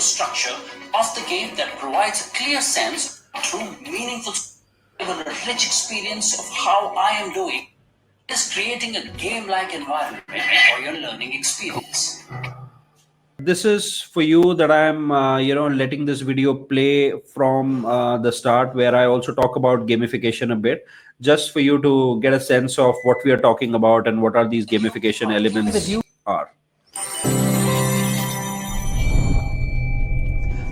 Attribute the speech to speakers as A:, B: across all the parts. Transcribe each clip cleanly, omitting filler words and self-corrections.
A: structure of the game that provides a clear sense, true, meaningful, a rich experience of how I am doing. It is creating a game-like environment for your learning experience.
B: This is for you that I'm letting this video play from the start, where I also talk about gamification a bit, just for you to get a sense of what we are talking about and what are these gamification elements are.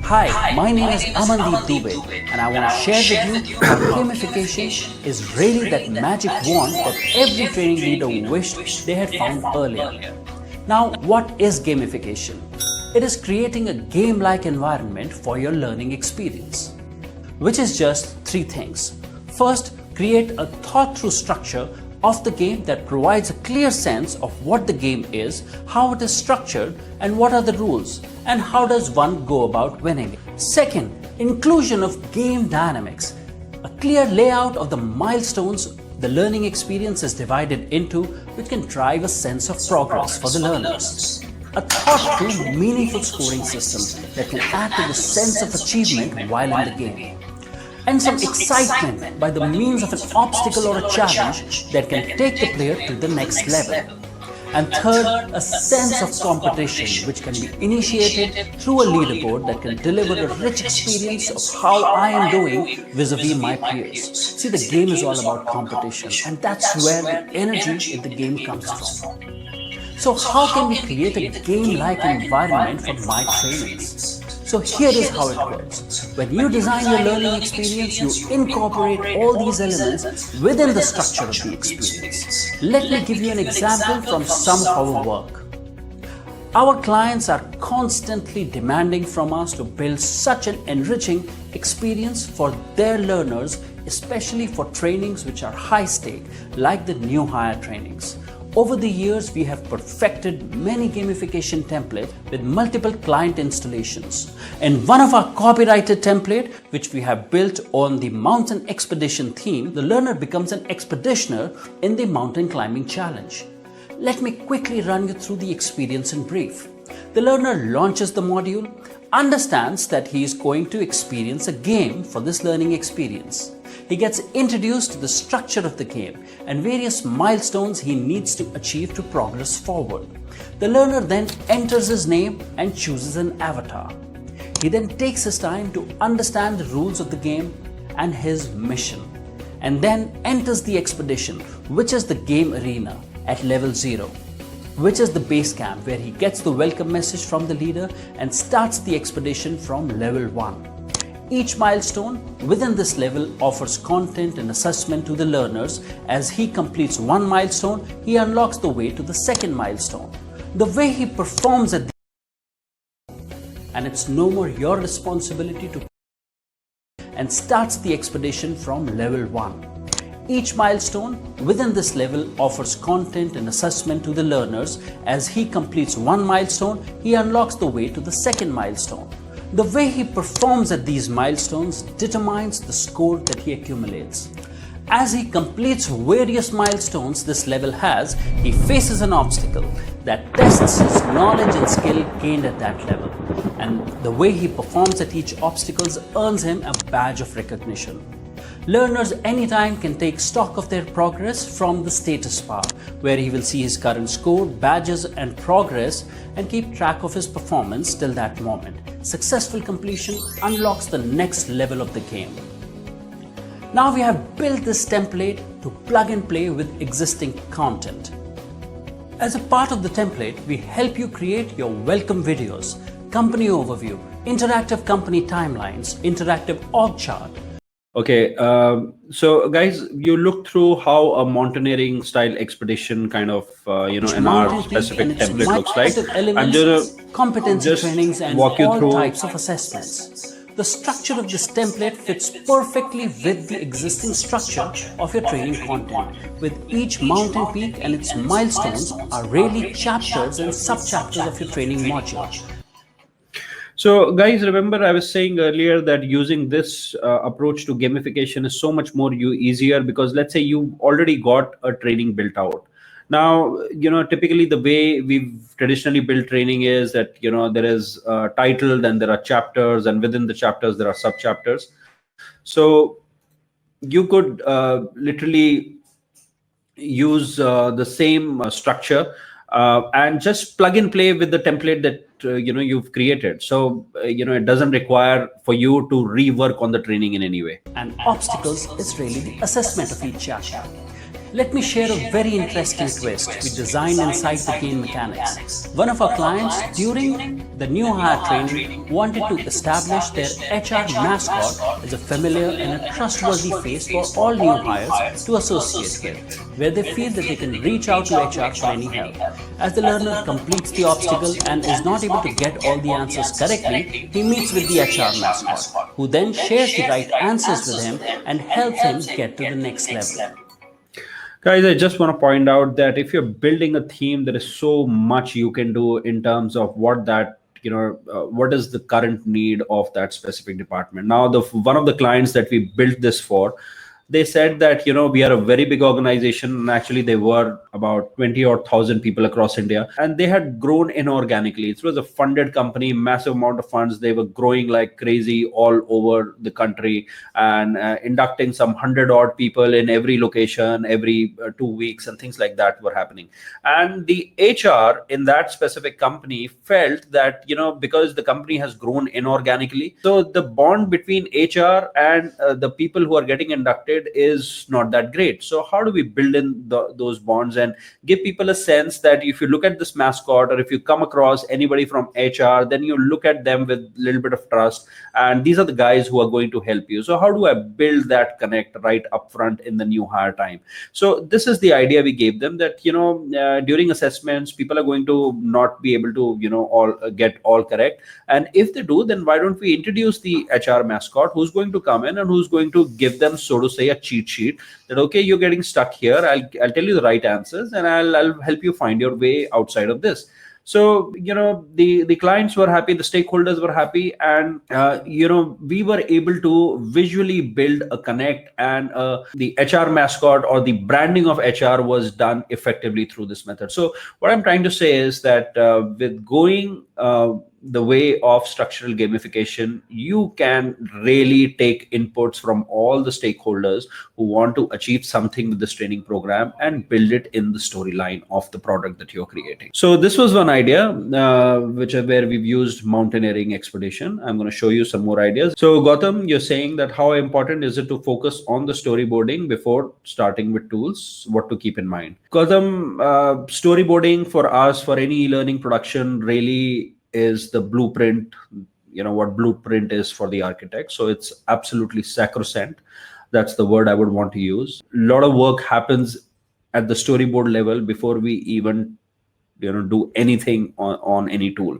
C: Hi, my name is Amandeep Dubey, and I want to share with you how gamification is really that magic wand that every training leader wished they had found earlier. Now, what is gamification? It is creating a game-like environment for your learning experience, which is just three things. First, create a thought-through structure of the game that provides a clear sense of what the game is, how it is structured, and what are the rules, and how does one go about winning it. Second, inclusion of game dynamics. A clear layout of the milestones the learning experience is divided into, which can drive a sense of progress for the learners. A thought-through, meaningful scoring system that can add to the sense of achievement while in the game. And some excitement by the means of an obstacle or a challenge that can take the player to the next level. And third, a sense of competition which can be initiated through a leaderboard that can deliver a rich experience of how I am doing vis-a-vis my peers. See, the game is all about competition, and that's where the energy in the game comes from. So how can we create a game-like environment for my trainings? So here is how it works. When you design your learning experience, you incorporate all these elements within the structure of the experience. Let me give you an example from some of our work. Our clients are constantly demanding from us to build such an enriching experience for their learners, especially for trainings which are high stake, like the new hire trainings. Over the years, we have perfected many gamification templates with multiple client installations. In one of our copyrighted template, which we have built on the mountain expedition theme, the learner becomes an expeditioner in the mountain climbing challenge. Let me quickly run you through the experience in brief. The learner launches the module, understands that he is going to experience a game for this learning experience. He gets introduced to the structure of the game and various milestones he needs to achieve to progress forward. The learner then enters his name and chooses an avatar. He then takes his time to understand the rules of the game and his mission, and then enters the expedition, which is the game arena at level 0, which is the base camp where he gets the welcome message from the leader and starts the expedition from level 1. Each milestone within this level offers content and assessment to the learners. As he completes one milestone, he unlocks the way to the second milestone. The way he performs at the and it's no more your responsibility to and starts the expedition from level 1. Each milestone within this level offers content and assessment to the learners. As he completes one milestone, he unlocks the way to the second milestone. The way he performs at these milestones determines the score that he accumulates. As he completes various milestones this level has, he faces an obstacle that tests his knowledge and skill gained at that level. And the way he performs at each obstacle earns him a badge of recognition. Learners anytime can take stock of their progress from the status bar, where he will see his current score, badges and progress, and keep track of his performance till that moment. Successful completion unlocks the next level of the game. Now we have built this template to plug and play with existing content. As a part of the template, we help you create your welcome videos, company overview, interactive company timelines, interactive org chart.
B: Okay, so guys, you look through how a mountaineering style expedition kind of, in our specific template looks like. I'm just
C: competency trainings and
B: walk you
C: all
B: through
C: types of assessments. The structure of this template fits perfectly with the existing structure of your training content, with each mountain peak and its milestones are really chapters and sub-chapters of your training module.
B: So guys, remember I was saying earlier that using this approach to gamification is so much more easier, because let's say you already got a training built out. Now, typically the way we've traditionally built training is that, there is a title, then there are chapters, and within the chapters, there are sub chapters. So you could literally use the same structure and just plug and play with the template that you've created. So it doesn't require for you to rework on the training in any way.
C: And obstacles is really the assessment of each chapter. Let me share a very interesting twist we designed inside the game mechanics. One of our clients during the new hire training wanted to establish their HR mascot as a familiar and a trustworthy face for all new hires to associate with, where they feel that they can reach out to HR for any help. As the learner completes the obstacle and is not able to get all the answers correctly, he meets with the HR mascot, who then shares the right answers with him and helps him get to the next level.
B: Guys, I just want to point out that if you're building a theme, there is so much you can do in terms of what that, what is the current need of that specific department. Now, one of the clients that we built this for, they said that, we are a very big organization, and actually they were about 20 or 1,000 people across India, and they had grown inorganically. It was a funded company, massive amount of funds. They were growing like crazy all over the country and inducting some 100 odd people in every location every 2 weeks, and things like that were happening. And the HR in that specific company felt that, because the company has grown inorganically, so the bond between HR and the people who are getting inducted is not that great. So how do we build in those bonds and give people a sense that if you look at this mascot, or if you come across anybody from HR, then you look at them with a little bit of trust, and these are the guys who are going to help you. So how do I build that connect right up front in the new hire time? So this is the idea we gave them, that during assessments, people are going to not be able to all get all correct, and if they do, then why don't we introduce the HR mascot, who's going to come in and who's going to give them, so to say, a cheat sheet that, okay, you're getting stuck here, I'll tell you the right answers, and I'll help you find your way outside of this. So the clients were happy, the stakeholders were happy, and we were able to visually build a connect, and the HR mascot or the branding of HR was done effectively through this method. So what I'm trying to say is that with going the way of structural gamification, you can really take inputs from all the stakeholders who want to achieve something with this training program and build it in the storyline of the product that you're creating. So this was one idea where we've used mountaineering expedition. I'm going to show you some more ideas. So Gautam, you're saying that how important is it to focus on the storyboarding before starting with tools? What to keep in mind? Gautam, storyboarding for us, for any e-learning production, really is the blueprint, what blueprint is for the architect. So it's absolutely sacrosanct. That's the word I would want to use. A lot of work happens at the storyboard level before we even do anything on any tool.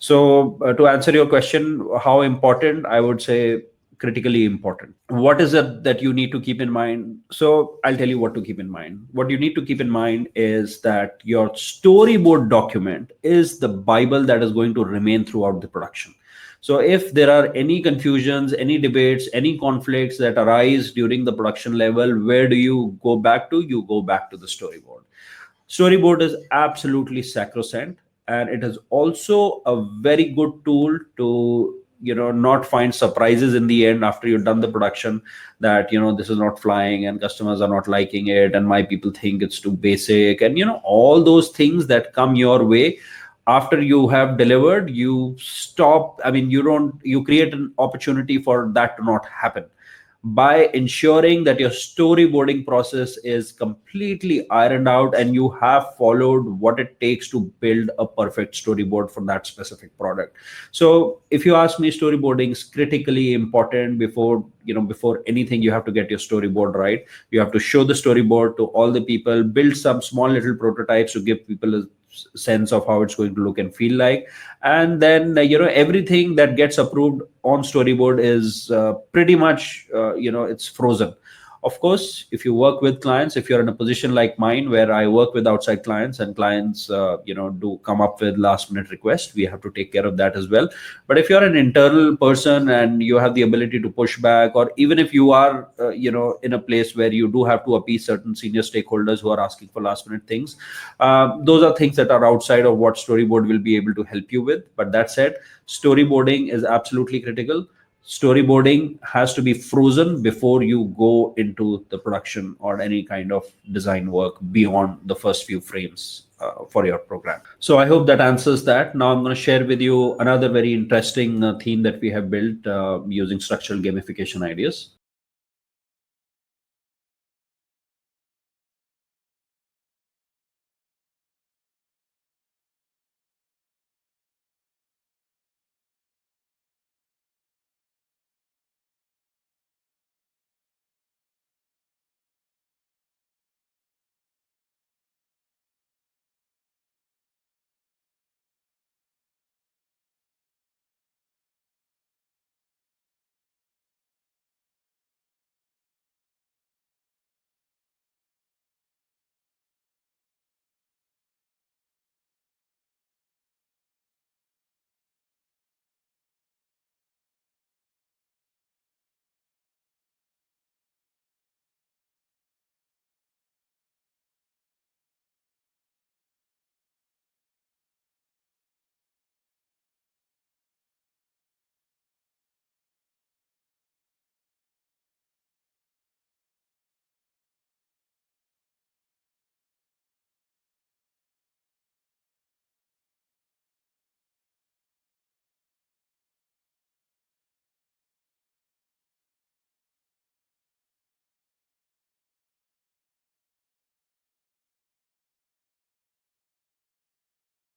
B: So to answer your question, how important, I would say critically important. What is it that you need to keep in mind? So I'll tell you what to keep in mind. What you need to keep in mind is that your storyboard document is the Bible that is going to remain throughout the production. So if there are any confusions, any debates, any conflicts that arise during the production level, where do you go back to? You go back to the storyboard. Storyboard is absolutely sacrosanct, and it is also a very good tool to not find surprises in the end after you've done the production, that this is not flying and customers are not liking it and my people think it's too basic, and all those things that come your way after you have delivered. You stop, you create an opportunity for that to not happen by ensuring that your storyboarding process is completely ironed out and you have followed what it takes to build a perfect storyboard for that specific product. So if you ask me, storyboarding is critically important. Before anything, you have to get your storyboard right. You have to show the storyboard to all the people, build some small little prototypes to give people a sense of how it's going to look and feel like, and then everything that gets approved on storyboard is pretty much it's frozen. Of course, if you work with clients, if you're in a position like mine where I work with outside clients and clients, do come up with last minute requests, we have to take care of that as well. But if you're an internal person and you have the ability to push back, or even if you are, in a place where you do have to appease certain senior stakeholders who are asking for last minute things, those are things that are outside of what Storyboard will be able to help you with. But that said, storyboarding is absolutely critical. Storyboarding has to be frozen before you go into the production or any kind of design work beyond the first few frames for your program. So I hope that answers that. Now I'm going to share with you another very interesting theme that we have built using structural gamification ideas.